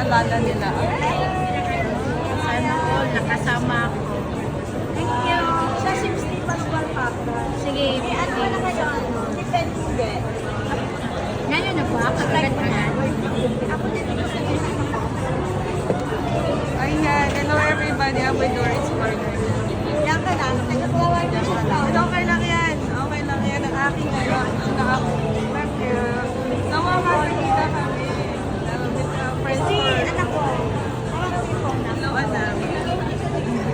naalala nila. Sana all nakasama ako. Thank you. Sa 60 Pascual Factor. Sige, Ano na kayo? Depende. ngayon na po ako agad-agad. Ako din dito sa Ayan, hello everybody. I'm with Doris Corner. Yan ka lang. Nagagawa niyo siya lang. Okay lang yan. Okay lang yan. Ang aking ngayon. Thank you. Namamagkita kami. With friends Si for... anak ko. Ako yung phone na. Hello, anak.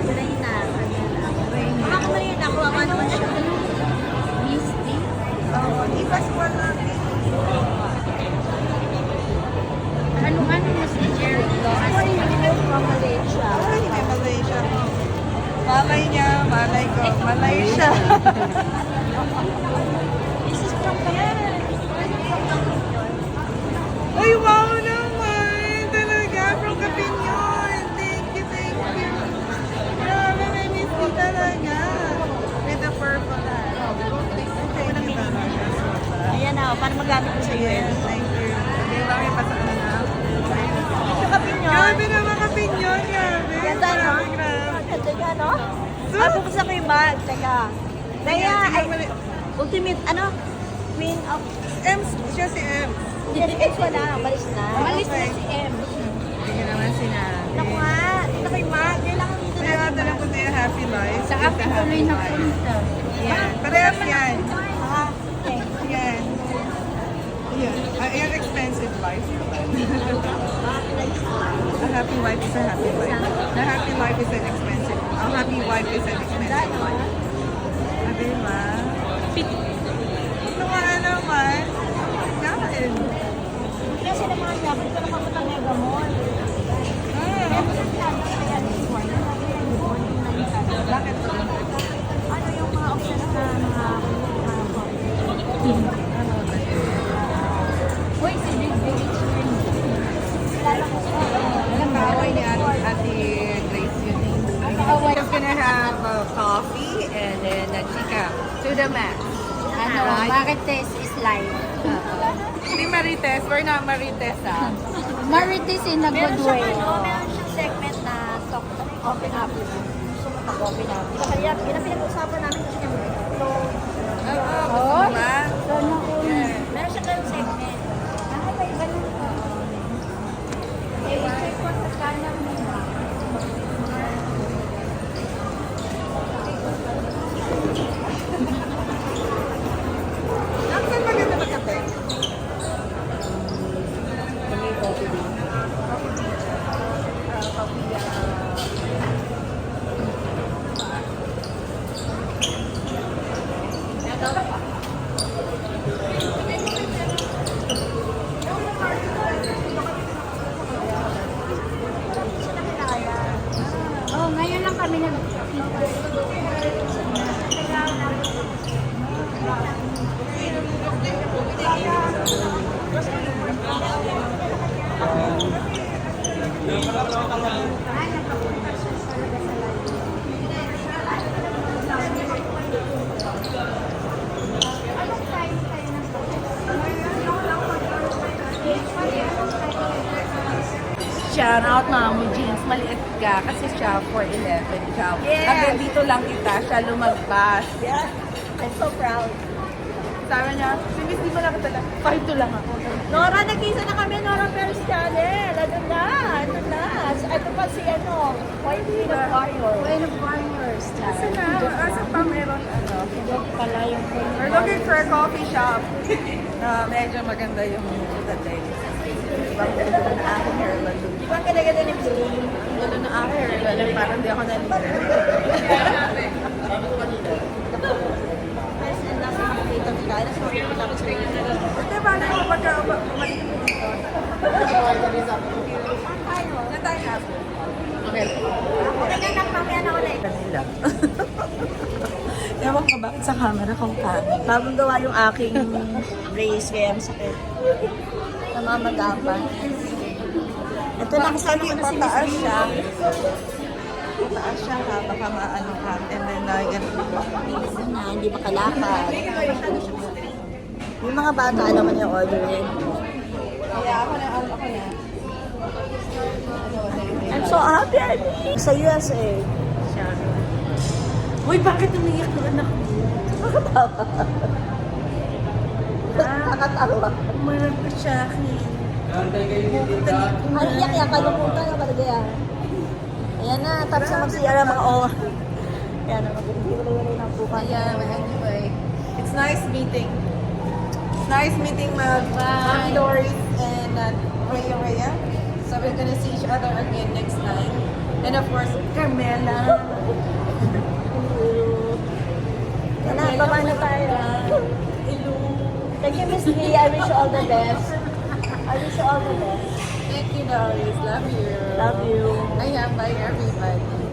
Reyna. Ako na yun. Ako ang ano siya. Misty. Oo, di Pascual lang. Ano mo si Jericho? Ako yung from Malaysia. Ay, may Malaysia. Malay niya, malay ko. Malaysia. This is from Kayan. Ay, wow naman! Talaga, from Capinyon. Thank you, thank you. Grabe, may miss you talaga. With the purple. Thank you talaga. Ayan na. Para magamit ko sa Yes, US. thank you. Hindi ba may pasok na? Ito kapinyon. Grabe naman Capinyon, grabe. Ganda, no? Grabe. Ganda ka, no? So, Ah, buksan ko yung bag. Teka. Kaya, ay, tingnan mo. ultimate, ano? Queen of... M, siya si M. Dedicate ko na. Malis na. Malis na si M. Hindi ka naman sinabi. Naku nga. Ito kay Mark. Yan lang ang dito Kaya na. ata lang po tayo happy life. Sa akin tuloy na punta. Yan. Parehas yan. Ah, okay. Yan. Yan. Yung expensive life. A happy wife is a happy life. The happy life is an expensive. A happy wife is an expensive life. Ah, diba? Ito nga naman. Kain. Kasi naman niya, kung ito nakapunta ng Mega Mall. Bakit? Ano yung mga options na mga Uy, si Big Village rin. lalo ko sa Ang kaaway ni Ate Grace yun eh. We're gonna have coffee and then a chica to the max. Ano, Right. Marites is live. Hindi Marites, we're not Marites ah. Marites in a meron good siyang way. ano, meron siyang segment na talk open up. Gusto mo mag-open up. Diba kaya, yun ang pinag-usapan namin kasi kami. So, Oo, gusto mo ba? Sana all. meron siyang ganun segment. Ah, may ganun. Eh, check ko sa kanan mo. Saan maganda magkape? Oh, ngayon lang kami nagkita. Shout out Mamo Jeans, maliit ka kasi siya 4'11 ikaw. Yes. Hanggang dito lang kita, siya lumagpas. Yeah. I'm so proud. Sabi niya, si Miss, di mo lang kita lang. 5'2 lang ako. Nora, nag-isa na kami, Nora Paris Channel. Ano na? Ano na? Ito pa si ano, White Queen of Warrior. Queen of Warriors. Kasi na, asa pa meron ano. Joke pala yung Queen of We're looking for a coffee shop. Medyo maganda yung dating. Ibang gulo na aking hair balloon. Di ba ang ganda-ganda ni Miss Lee? Gulo na aking hair balloon, parang di ako nalilito. Yes, and nasa makikita ko tayo. Nasa makikita ko sa rin. Hindi ba na ako pagka umalis mo dito? Saan tayo? Na tayo na. Okay. Okay na, mamaya na ulit. Kanila. Ewan ko bakit sa camera kung pangit. Bagong gawa yung aking brace, kaya masakit. Namamagapan. Ito na kasama ko na si Miss Pataas Lee. siya. Pataas siya ha, baka maano ka. And then, Minsan na, hindi makalakad. Yung mga bata, alam mo yung orderin. Kaya ako na. I'm so happy, Arnie. Sa USA. Uy, bakit umiyak yung anak mo? Nakatawa. Umarap ka siya akin. Ang iyak-iyak kayo punta na talaga. Ayan na, tapos na mag-CR ang mga o. Ayan na, mag-iwalay-walay ng buka. Yeah, anyway. It's nice meeting. It's nice meeting Mami Doris and Rhea Rhea. So we're gonna see each other again next time. And of course, Carmela. Ayan na, baba na tayo. Thank you, Miss Lee. I wish you all the best. I wish you all the best. Thank you, Doris. Love you. Love you. Ayan, bye everybody.